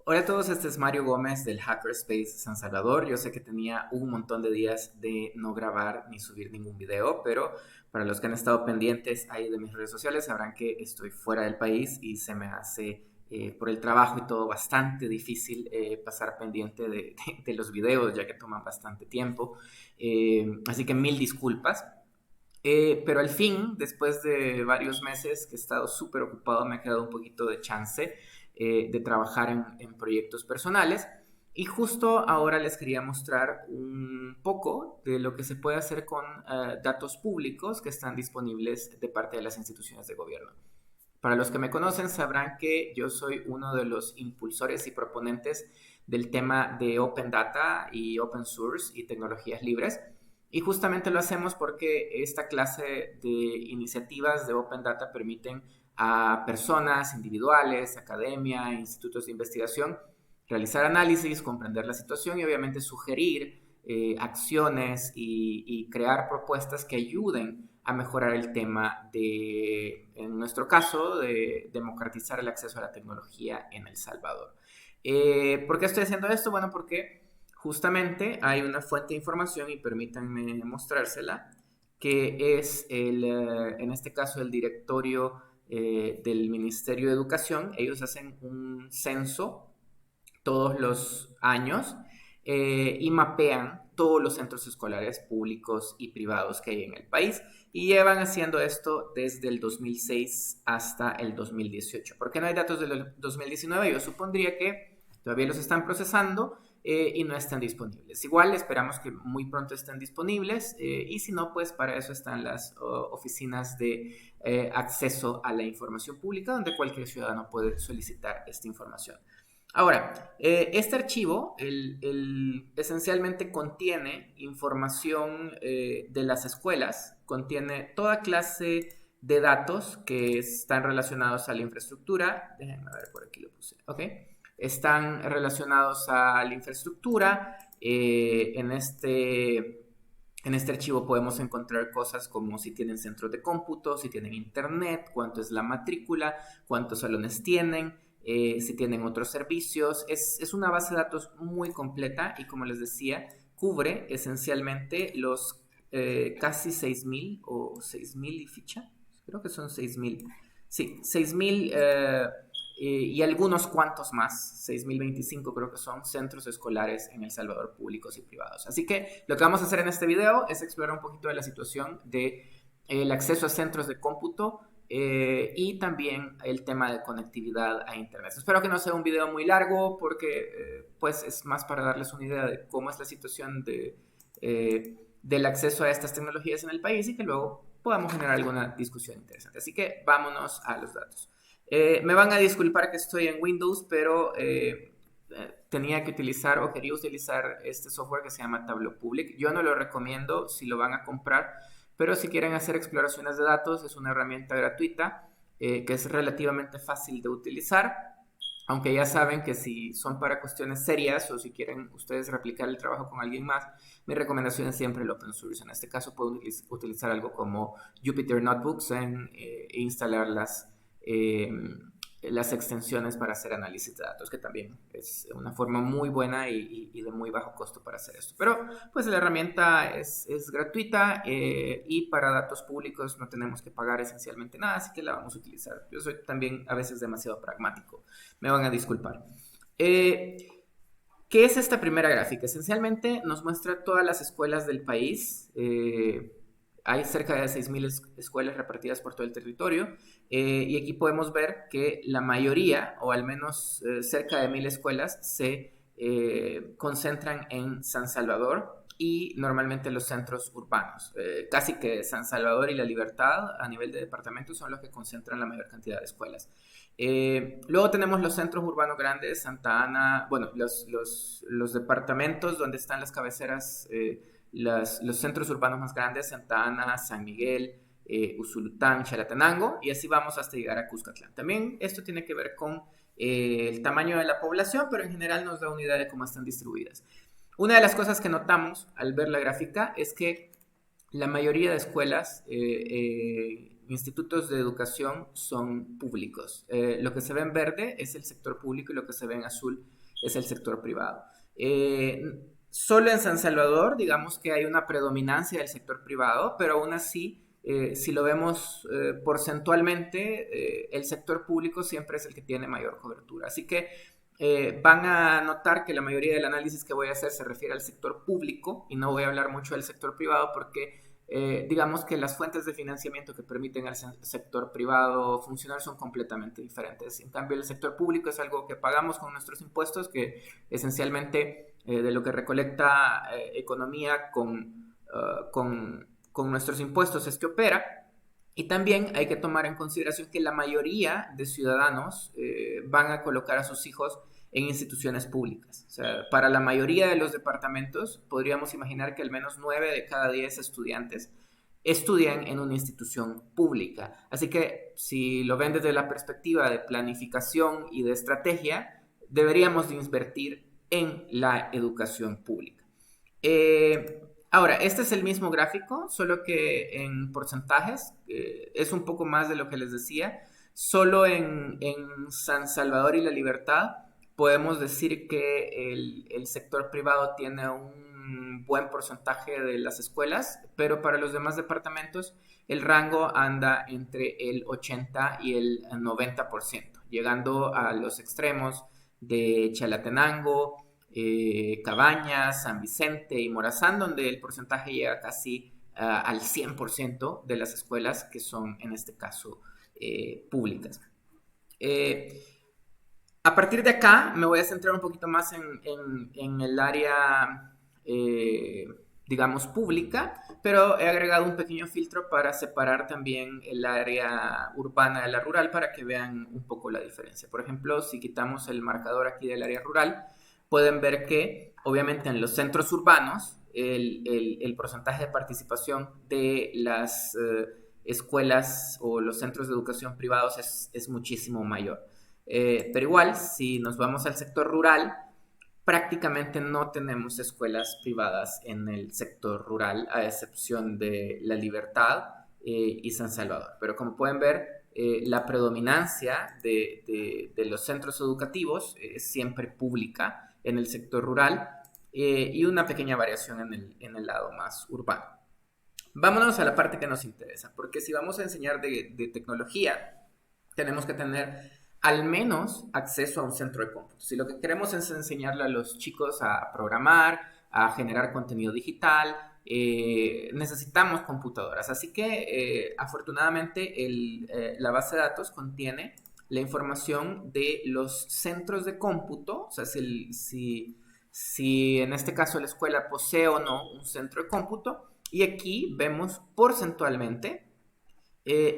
Hola a todos, este es Mario Gómez del Hackerspace San Salvador. Yo sé que tenía un montón de días de no grabar ni subir ningún video, pero para los que han estado pendientes ahí de mis redes sociales sabrán que estoy fuera del país y se me hace por el trabajo y todo bastante difícil pasar pendiente de los videos ya que toman bastante tiempo. Así que mil disculpas. Pero al fin, después de varios meses que he estado súper ocupado, me ha quedado un poquito de chance de trabajar en proyectos personales. Y justo ahora les quería mostrar un poco de lo que se puede hacer con datos públicos que están disponibles de parte de las instituciones de gobierno. Para los que me conocen sabrán que yo soy uno de los impulsores y proponentes del tema de Open Data y Open Source y tecnologías libres. Y justamente lo hacemos porque esta clase de iniciativas de Open Data permiten a personas individuales, academia, institutos de investigación, realizar análisis, comprender la situación y obviamente sugerir acciones y crear propuestas que ayuden a mejorar el tema de, en nuestro caso, de democratizar el acceso a la tecnología en El Salvador. ¿Por qué estoy haciendo esto? Bueno, porque justamente hay una fuente de información y permítanme mostrársela, que es en este caso el directorio del Ministerio de Educación. Ellos hacen un censo todos los años y mapean todos los centros escolares públicos y privados que hay en el país y llevan haciendo esto desde el 2006 hasta el 2018. ¿Por qué no hay datos del 2019? Yo supondría que todavía los están procesando y no están disponibles. Igual esperamos que muy pronto estén disponibles y si no, pues para eso están las oficinas de acceso a la información pública donde cualquier ciudadano puede solicitar esta información. Ahora, este archivo esencialmente contiene información de las escuelas, contiene toda clase de datos que están relacionados a la infraestructura. Déjenme ver, por aquí lo puse, ¿ok? Están relacionados a la infraestructura. En este archivo podemos encontrar cosas como si tienen centros de cómputo, si tienen internet, cuánto es la matrícula, cuántos salones tienen, si tienen otros servicios. Es una base de datos muy completa y como les decía, cubre esencialmente los casi 6.000 o 6.000 y ficha. Creo que son 6.000. Sí, 6.000 y algunos cuantos más, 6.025 creo que son centros escolares en El Salvador públicos y privados. Así que lo que vamos a hacer en este video es explorar un poquito de la situación de el acceso a centros de cómputo y también el tema de conectividad a internet. Espero que no sea un video muy largo porque pues es más para darles una idea de cómo es la situación del acceso a estas tecnologías en el país y que luego podamos generar alguna discusión interesante. Así que vámonos a los datos. Me van a disculpar que estoy en Windows, pero tenía que utilizar o quería utilizar este software que se llama Tableau Public. Yo no lo recomiendo si lo van a comprar, pero si quieren hacer exploraciones de datos es una herramienta gratuita que es relativamente fácil de utilizar. Aunque ya saben que si son para cuestiones serias o si quieren ustedes replicar el trabajo con alguien más, mi recomendación es siempre el open source. En este caso pueden utilizar algo como Jupyter Notebooks e instalar eh, las extensiones para hacer análisis de datos, que también es una forma muy buena y de muy bajo costo para hacer esto. Pero pues la herramienta es gratuita y para datos públicos no tenemos que pagar esencialmente nada, así que la vamos a utilizar. Yo soy también a veces demasiado pragmático, me van a disculpar. ¿Qué es esta primera gráfica? Esencialmente nos muestra todas las escuelas del país. Hay cerca de 6.000 escuelas repartidas por todo el territorio y aquí podemos ver que la mayoría, o al menos cerca de 1.000 escuelas, se concentran en San Salvador y normalmente los centros urbanos. Casi que San Salvador y La Libertad a nivel de departamento son los que concentran la mayor cantidad de escuelas. Luego tenemos los centros urbanos grandes, Santa Ana, bueno, los departamentos donde están las cabeceras, los centros urbanos más grandes, Santa Ana, San Miguel, Usulután, Chalatenango, y así vamos hasta llegar a Cuscatlán. También esto tiene que ver con el tamaño de la población, pero en general nos da una idea de cómo están distribuidas. Una de las cosas que notamos al ver la gráfica es que la mayoría de escuelas institutos de educación son públicos. Lo que se ve en verde es el sector público y lo que se ve en azul es el sector privado. Solo en San Salvador, digamos que hay una predominancia del sector privado, pero aún así, si lo vemos porcentualmente, el sector público siempre es el que tiene mayor cobertura. Así que van a notar que la mayoría del análisis que voy a hacer se refiere al sector público y no voy a hablar mucho del sector privado porque digamos que las fuentes de financiamiento que permiten al sector privado funcionar son completamente diferentes. En cambio, el sector público es algo que pagamos con nuestros impuestos, que esencialmente de lo que recolecta economía con nuestros impuestos es que opera. Y también hay que tomar en consideración que la mayoría de ciudadanos van a colocar a sus hijos en instituciones públicas. O sea, para la mayoría de los departamentos podríamos imaginar que al menos 9 de cada 10 estudiantes estudian en una institución pública. Así que si lo ven desde la perspectiva de planificación y de estrategia, deberíamos de invertir en la educación pública. Ahora, este es el mismo gráfico, solo que en porcentajes, es un poco más de lo que les decía. Solo en San Salvador y La Libertad podemos decir que el sector privado tiene un buen porcentaje de las escuelas, pero para los demás departamentos el rango anda entre el 80 y el 90%, llegando a los extremos de Chalatenango, Cabañas, San Vicente y Morazán, donde el porcentaje llega casi al 100% de las escuelas que son en este caso públicas. A partir de acá me voy a centrar un poquito más en el área, digamos, pública, pero he agregado un pequeño filtro para separar también el área urbana de la rural para que vean un poco la diferencia. Por ejemplo, si quitamos el marcador aquí del área rural, pueden ver que obviamente en los centros urbanos el porcentaje de participación de las escuelas o los centros de educación privados es muchísimo mayor. Pero igual, si nos vamos al sector rural, prácticamente no tenemos escuelas privadas en el sector rural, a excepción de La Libertad y San Salvador. Pero como pueden ver, la predominancia de los centros educativos es siempre pública en el sector rural y una pequeña variación en el lado más urbano. Vámonos a la parte que nos interesa, porque si vamos a enseñar de tecnología, tenemos que tener al menos acceso a un centro de cómputo. Si lo que queremos es enseñarle a los chicos a programar, a generar contenido digital, necesitamos computadoras. Así que afortunadamente la base de datos contiene la información de los centros de cómputo, o sea, si en este caso la escuela posee o no un centro de cómputo, y aquí vemos porcentualmente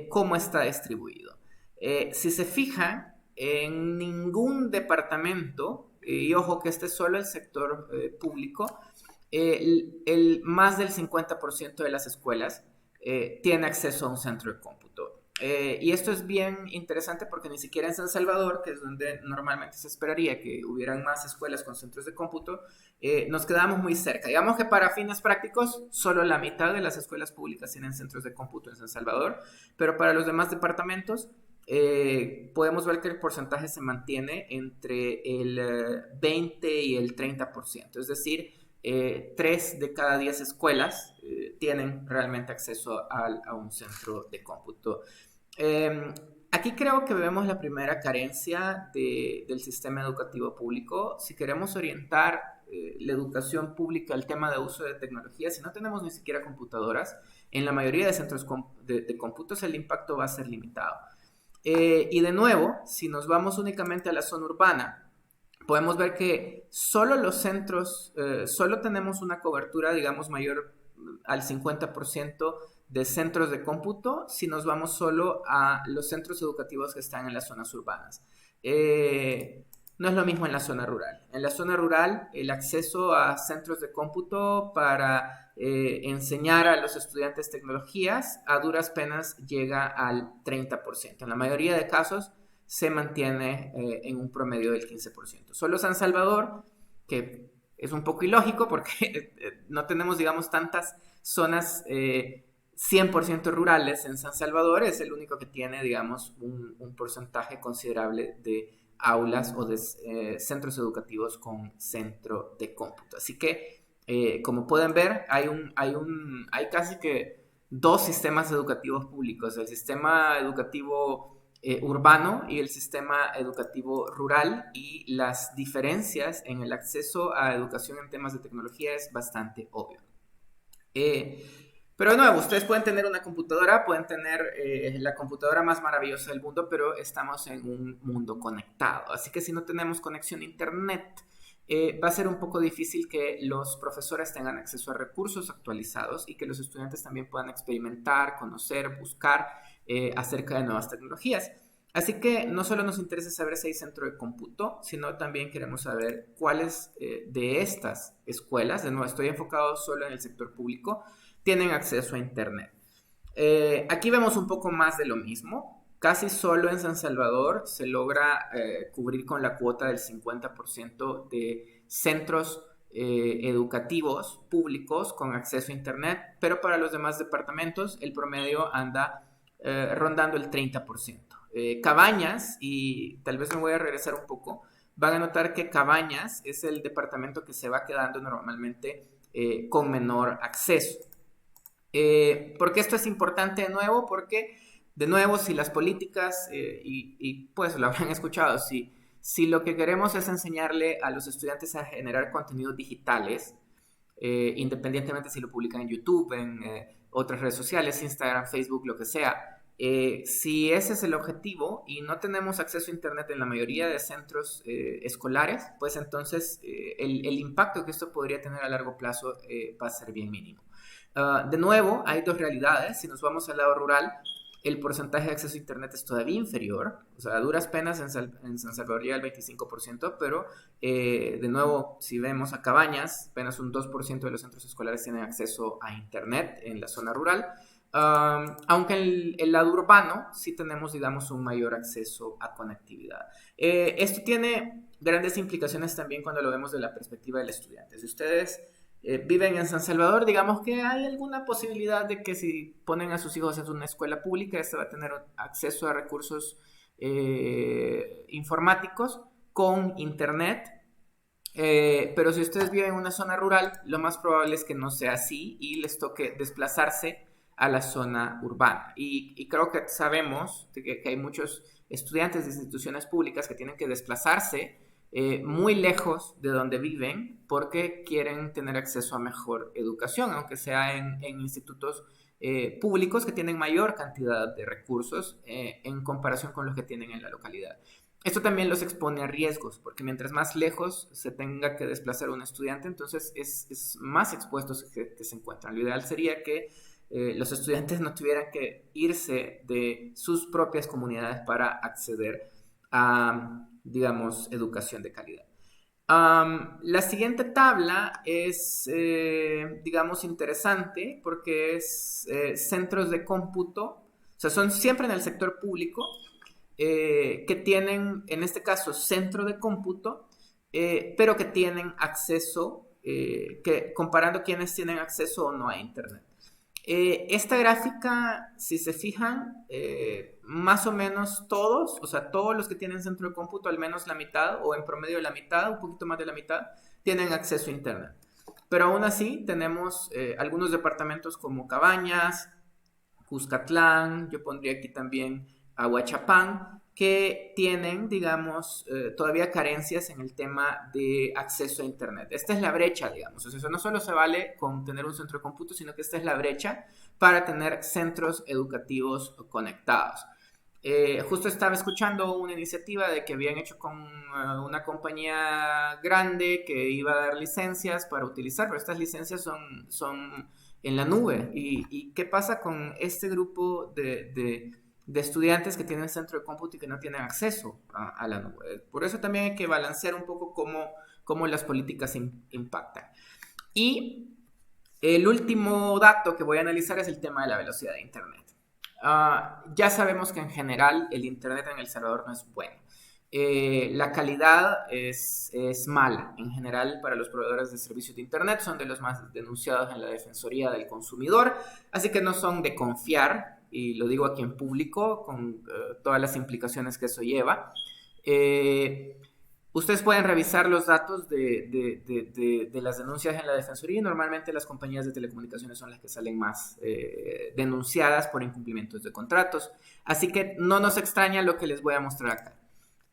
cómo está distribuido. Si se fijan, en ningún departamento, y ojo que este es solo el sector público, más del 50% de las escuelas tiene acceso a un centro de cómputo. Y esto es bien interesante porque ni siquiera en San Salvador, que es donde normalmente se esperaría que hubieran más escuelas con centros de cómputo, nos quedamos muy cerca. Digamos que para fines prácticos, solo la mitad de las escuelas públicas tienen centros de cómputo en San Salvador, pero para los demás departamentos podemos ver que el porcentaje se mantiene entre el 20 y el 30%, es decir, 3 de cada 10 escuelas tienen realmente acceso a un centro de cómputo. Aquí creo que vemos la primera carencia del sistema educativo público. Si queremos orientar la educación pública al tema de uso de tecnología, si no tenemos ni siquiera computadoras, en la mayoría de centros de cómputos el impacto va a ser limitado. Y de nuevo, si nos vamos únicamente a la zona urbana, podemos ver que solo los centros, solo tenemos una cobertura, digamos, mayor al 50% de centros de cómputo si nos vamos solo a los centros educativos que están en las zonas urbanas. No es lo mismo en la zona rural. En la zona rural, el acceso a centros de cómputo para enseñar a los estudiantes tecnologías a duras penas llega al 30%. En la mayoría de casos se mantiene en un promedio del 15%. Solo San Salvador, que es un poco ilógico porque no tenemos, digamos, tantas zonas 100% rurales en San Salvador, es el único que tiene, digamos, un porcentaje considerable de aulas o de centros educativos con centro de cómputo. Así que, como pueden ver, hay casi que dos sistemas educativos públicos, el sistema educativo urbano y el sistema educativo rural, y las diferencias en el acceso a educación en temas de tecnología es bastante obvio. Pero de nuevo, ustedes pueden tener una computadora, pueden tener la computadora más maravillosa del mundo, pero estamos en un mundo conectado. Así que si no tenemos conexión a internet, va a ser un poco difícil que los profesores tengan acceso a recursos actualizados y que los estudiantes también puedan experimentar, conocer, buscar acerca de nuevas tecnologías. Así que no solo nos interesa saber si hay centro de cómputo, sino también queremos saber cuáles de estas escuelas, de nuevo estoy enfocado solo en el sector público, tienen acceso a internet. Aquí vemos un poco más de lo mismo. Casi solo en San Salvador se logra cubrir con la cuota del 50% de centros educativos públicos con acceso a internet, pero para los demás departamentos el promedio anda rondando el 30%. Cabañas, y tal vez me voy a regresar un poco, van a notar que Cabañas es el departamento que se va quedando normalmente con menor acceso. ¿Por qué esto es importante de nuevo? Porque, de nuevo, si las políticas, y pues lo habrán escuchado, si lo que queremos es enseñarle a los estudiantes a generar contenidos digitales, independientemente si lo publican en YouTube, en otras redes sociales, Instagram, Facebook, lo que sea, si ese es el objetivo y no tenemos acceso a internet en la mayoría de centros escolares, pues entonces el impacto que esto podría tener a largo plazo va a ser bien mínimo. De nuevo, hay dos realidades. Si nos vamos al lado rural, el porcentaje de acceso a internet es todavía inferior, o sea, a duras penas en San Salvador llega al 25%, pero de nuevo, si vemos a Cabañas, apenas un 2% de los centros escolares tienen acceso a internet en la zona rural. Aunque en el lado urbano sí tenemos, digamos, un mayor acceso a conectividad. Esto tiene grandes implicaciones también cuando lo vemos de la perspectiva del estudiante. Si ustedes viven en San Salvador, digamos que hay alguna posibilidad de que si ponen a sus hijos en una escuela pública, este va a tener acceso a recursos informáticos con internet. Pero si ustedes viven en una zona rural, lo más probable es que no sea así y les toque desplazarse a la zona urbana. Y creo que sabemos que hay muchos estudiantes de instituciones públicas que tienen que desplazarse muy lejos de donde viven porque quieren tener acceso a mejor educación, aunque sea en institutos públicos que tienen mayor cantidad de recursos en comparación con los que tienen en la localidad. Esto también los expone a riesgos, porque mientras más lejos se tenga que desplazar un estudiante, entonces es más expuestos que se encuentran. Lo ideal sería que los estudiantes no tuvieran que irse de sus propias comunidades para acceder a, digamos, educación de calidad. La siguiente tabla es, digamos, interesante porque es centros de cómputo, o sea, son siempre en el sector público, que tienen, en este caso, centro de cómputo, pero que tienen acceso, que comparando quienes tienen acceso o no a internet. Esta gráfica, si se fijan, más o menos todos, o sea, todos los que tienen centro de cómputo, al menos la mitad, o en promedio la mitad, un poquito más de la mitad, tienen acceso a internet. Pero aún así tenemos algunos departamentos como Cabañas, Cuscatlán, yo pondría aquí también Aguachapán, que tienen, digamos, todavía carencias en el tema de acceso a internet. Esta es la brecha, digamos. O sea, eso no solo se vale con tener un centro de cómputo, sino que esta es la brecha para tener centros educativos conectados. Justo estaba escuchando una iniciativa de que habían hecho con una compañía grande que iba a dar licencias para utilizar, pero estas licencias son en la nube. ¿Y qué pasa con este grupo de estudiantes que tienen centro de cómputo y que no tienen acceso a la nube? Por eso también hay que balancear un poco cómo las políticas impactan. Y el último dato que voy a analizar es el tema de la velocidad de internet. Ya sabemos que en general el internet en El Salvador no es bueno. La calidad es mala en general para los proveedores de servicios de Internet, son de los más denunciados en la Defensoría del Consumidor, así que no son de confiar, y lo digo aquí en público, con todas las implicaciones que eso lleva. Ustedes pueden revisar los datos de las denuncias en la Defensoría y normalmente las compañías de telecomunicaciones son las que salen más denunciadas por incumplimientos de contratos. Así que no nos extraña lo que les voy a mostrar acá.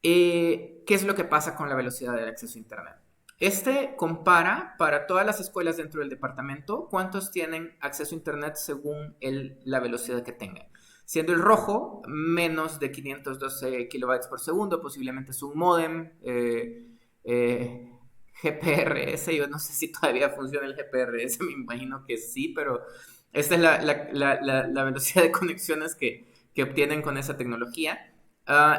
¿Qué es lo que pasa con la velocidad del acceso a Internet? Este compara para todas las escuelas dentro del departamento cuántos tienen acceso a Internet según la velocidad que tengan. Siendo el rojo menos de 512 kilobytes por segundo, posiblemente es un módem GPRS. Yo no sé si todavía funciona el GPRS, me imagino que sí, pero esta es la velocidad de conexiones que obtienen con esa tecnología.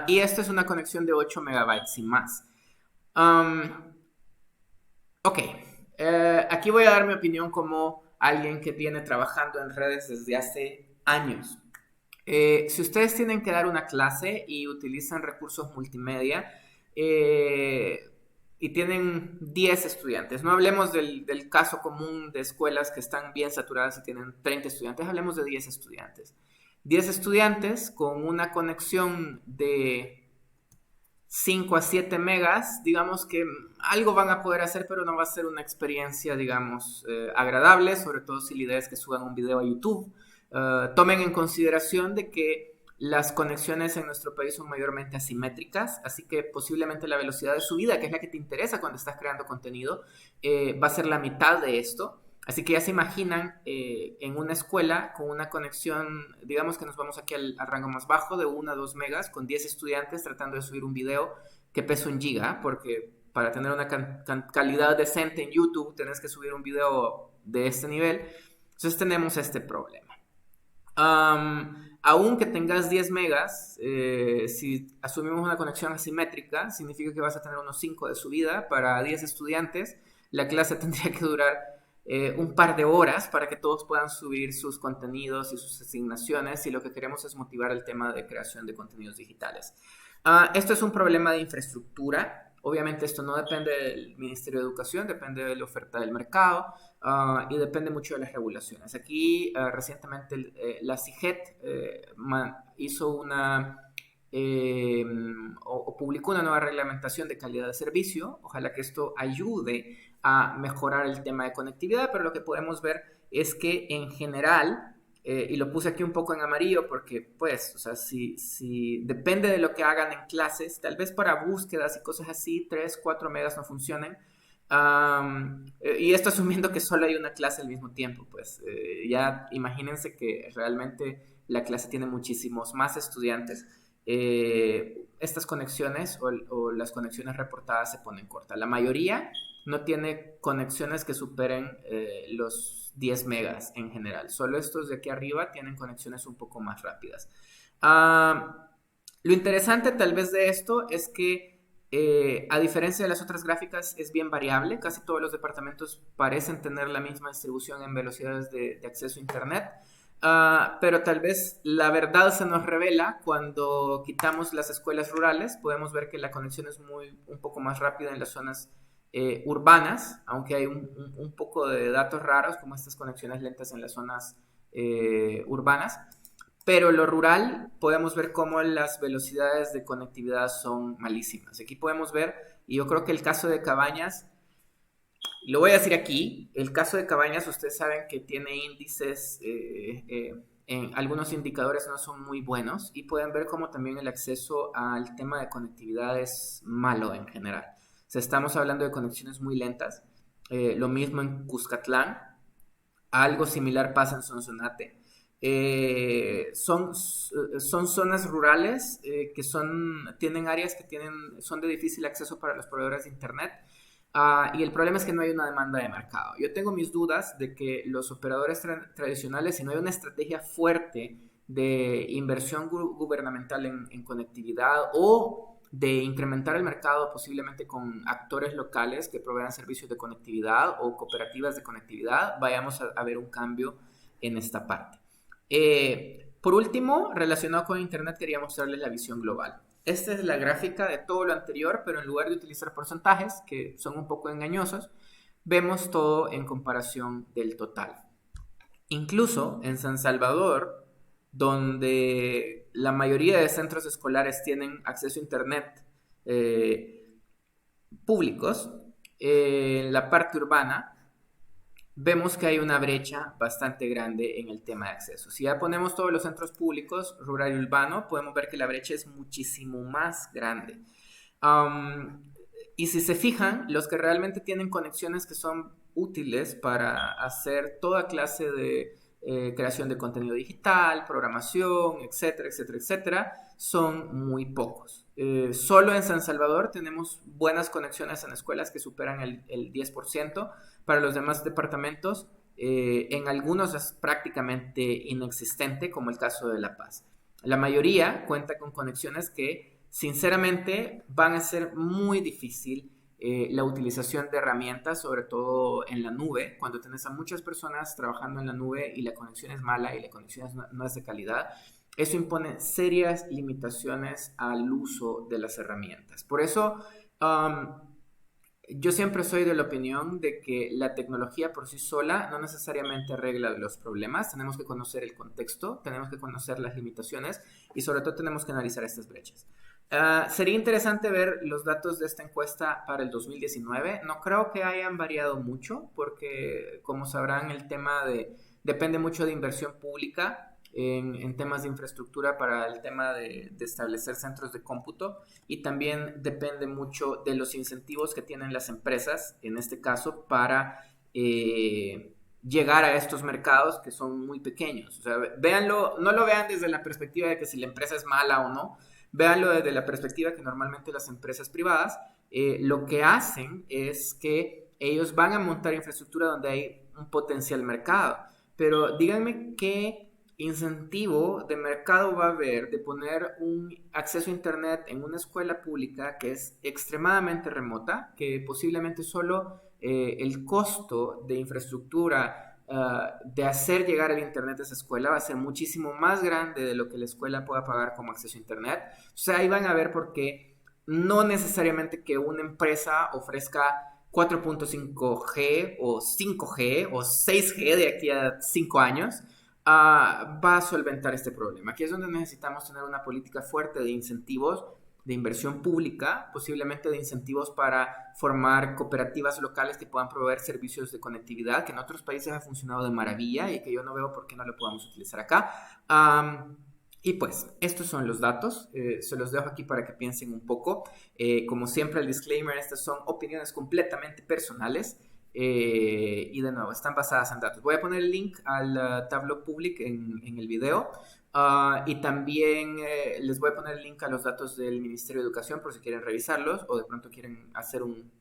Y esto es una conexión de 8 megabytes y más. Ok, aquí voy a dar mi opinión como alguien que viene trabajando en redes desde hace años. Si ustedes tienen que dar una clase y utilizan recursos multimedia y tienen 10 estudiantes, no hablemos del caso común de escuelas que están bien saturadas y tienen 30 estudiantes, hablemos de 10 estudiantes. 10 estudiantes con una conexión de 5 a 7 megas, digamos que algo van a poder hacer, pero no va a ser una experiencia, digamos, agradable, sobre todo si la idea es que suban un video a YouTube. Tomen en consideración de que las conexiones en nuestro país son mayormente asimétricas, así que posiblemente la velocidad de subida, que es la que te interesa cuando estás creando contenido, va a ser la mitad de esto. Así que ya se imaginan en una escuela con una conexión, digamos que nos vamos aquí al rango más bajo de 1 a 2 megas, con 10 estudiantes tratando de subir un video que pesa 1 giga, porque para tener una calidad decente en YouTube tenés que subir un video de este nivel. Entonces tenemos este problema. Aunque tengas 10 megas, si asumimos una conexión asimétrica, significa que vas a tener unos 5 de subida para 10 estudiantes. La clase tendría que durar un par de horas para que todos puedan subir sus contenidos y sus asignaciones, y lo que queremos es motivar el tema de creación de contenidos digitales. Esto es un problema de infraestructura. Obviamente esto no depende del Ministerio de Educación, depende de la oferta del mercado y depende mucho de las regulaciones. Aquí recientemente la CIGET hizo o publicó una nueva reglamentación de calidad de servicio. Ojalá que esto ayude a mejorar el tema de conectividad, pero lo que podemos ver es que en general, y lo puse aquí un poco en amarillo porque, pues, o sea, si depende de lo que hagan en clases, tal vez para búsquedas y cosas así, 3, 4 megas no funcionen. Y esto asumiendo que solo hay una clase al mismo tiempo, pues ya imagínense que realmente la clase tiene muchísimos más estudiantes. Estas conexiones o las conexiones reportadas se ponen cortas. La mayoría no tiene conexiones que superen los 10 megas en general. Solo estos de aquí arriba tienen conexiones un poco más rápidas. Lo interesante tal vez de esto es que a diferencia de las otras gráficas es bien variable. Casi todos los departamentos parecen tener la misma distribución en velocidades de acceso a Internet. Pero tal vez la verdad se nos revela cuando quitamos las escuelas rurales. Podemos ver que la conexión es un poco más rápida en las zonas urbanas, aunque hay un poco de datos raros como estas conexiones lentas en las zonas urbanas. Pero lo rural podemos ver cómo las velocidades de conectividad son malísimas. Aquí podemos ver, y yo creo que el caso de Cabañas, lo voy a decir aquí, el caso de Cabañas, ustedes saben que tiene índices, en algunos indicadores no son muy buenos, y pueden ver cómo también el acceso al tema de conectividad es malo en general. O sea, estamos hablando de conexiones muy lentas, lo mismo en Cuscatlán, algo similar pasa en Sonsonate. Son zonas rurales que tienen áreas que son de difícil acceso para los proveedores de Internet. Y el problema es que no hay una demanda de mercado. Yo tengo mis dudas de que los operadores tradicionales, si no hay una estrategia fuerte de inversión gubernamental en conectividad o de incrementar el mercado posiblemente con actores locales que provean servicios de conectividad o cooperativas de conectividad, vayamos a ver un cambio en esta parte. Por último, relacionado con Internet, quería mostrarles la visión global. Esta es la gráfica de todo lo anterior, pero en lugar de utilizar porcentajes, que son un poco engañosos, vemos todo en comparación del total. Incluso en San Salvador, donde la mayoría de centros escolares tienen acceso a Internet públicos, en la parte urbana, vemos que hay una brecha bastante grande en el tema de acceso. Si ya ponemos todos los centros públicos, rural y urbano, podemos ver que la brecha es muchísimo más grande. Um, y si se fijan, los que realmente tienen conexiones que son útiles para hacer toda clase de creación de contenido digital, programación, etcétera, etcétera, etcétera, son muy pocos. Solo en San Salvador tenemos buenas conexiones en escuelas que superan el 10%. Para los demás departamentos, en algunos es prácticamente inexistente, como el caso de La Paz. La mayoría cuenta con conexiones que, sinceramente, van a ser muy difícil la utilización de herramientas, sobre todo en la nube, cuando tenés a muchas personas trabajando en la nube y la conexión es mala y la conexión no es de calidad. Eso impone serias limitaciones al uso de las herramientas. Por eso, yo siempre soy de la opinión de que la tecnología por sí sola no necesariamente arregla los problemas. Tenemos que conocer el contexto, tenemos que conocer las limitaciones y sobre todo tenemos que analizar estas brechas. Sería interesante ver los datos de esta encuesta para el 2019. No creo que hayan variado mucho porque, como sabrán, el tema depende mucho de inversión pública en temas de infraestructura para el tema de establecer centros de cómputo, y también depende mucho de los incentivos que tienen las empresas, en este caso, para llegar a estos mercados que son muy pequeños. O sea, véanlo, no lo vean desde la perspectiva de que si la empresa es mala o no, véanlo desde la perspectiva que normalmente las empresas privadas lo que hacen es que ellos van a montar infraestructura donde hay un potencial mercado. Pero díganme qué incentivo de mercado va a haber de poner un acceso a Internet en una escuela pública que es extremadamente remota, que posiblemente solo el costo de infraestructura de hacer llegar el Internet a esa escuela va a ser muchísimo más grande de lo que la escuela pueda pagar como acceso a Internet. O sea, ahí van a ver por qué no necesariamente que una empresa ofrezca 4.5G o 5G o 6G de aquí a 5 años va a solventar este problema. Aquí es donde necesitamos tener una política fuerte de incentivos, de inversión pública, posiblemente de incentivos para formar cooperativas locales que puedan proveer servicios de conectividad, que en otros países ha funcionado de maravilla y que yo no veo por qué no lo podamos utilizar acá. Y pues, estos son los datos, se los dejo aquí para que piensen un poco. Como siempre, el disclaimer, estas son opiniones completamente personales. Y de nuevo, están basadas en datos. Voy a poner el link al Tableau Public en el video. Y también les voy a poner el link a los datos del Ministerio de Educación por si quieren revisarlos o de pronto quieren hacer un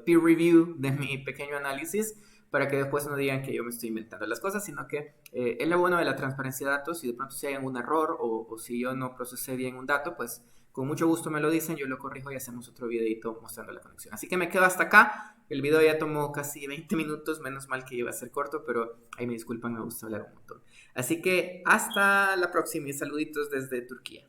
peer review de mi pequeño análisis para que después no digan que yo me estoy inventando las cosas, sino que es lo bueno de la transparencia de datos. Si de pronto si hay algún error o si yo no procesé bien un dato, pues con mucho gusto me lo dicen, yo lo corrijo y hacemos otro videito mostrando la conexión. Así que me quedo hasta acá. El video ya tomó casi 20 minutos, menos mal que iba a ser corto, pero ahí me disculpan, me gusta hablar un montón. Así que hasta la próxima y saluditos desde Turquía.